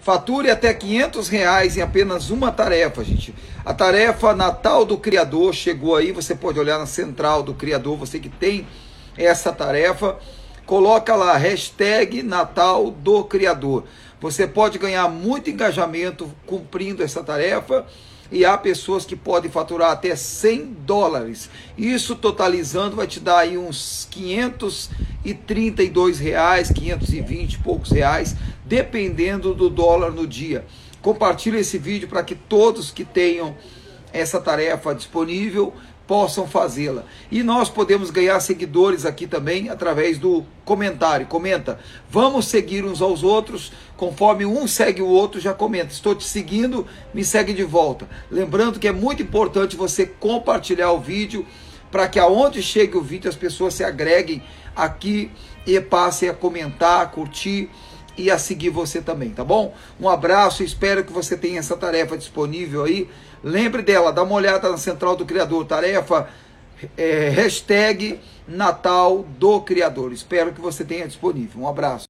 Fature até R$500 em apenas uma tarefa, gente. A tarefa Natal do Criador chegou aí, você pode olhar na central do Criador, você que tem essa tarefa, coloca lá, hashtag Natal do Criador. Você pode ganhar muito engajamento cumprindo essa tarefa, e há pessoas que podem faturar até $100. Isso totalizando vai te dar aí uns R$532, 520 e poucos reais, dependendo do dólar no dia. Compartilhe esse vídeo para que todos que tenham essa tarefa disponível possam fazê-la. E nós podemos ganhar seguidores aqui também através do comentário. Comenta, vamos seguir uns aos outros, conforme um segue o outro, já comenta, estou te seguindo, me segue de volta. Lembrando que é muito importante você compartilhar o vídeo, para que aonde chegue o vídeo as pessoas se agreguem aqui e passem a comentar, a curtir e a seguir você também, tá bom? Um abraço, espero que você tenha essa tarefa disponível aí. Lembre dela, dá uma olhada na central do Criador, tarefa hashtag Natal do Criador. Espero que você tenha disponível. Um abraço.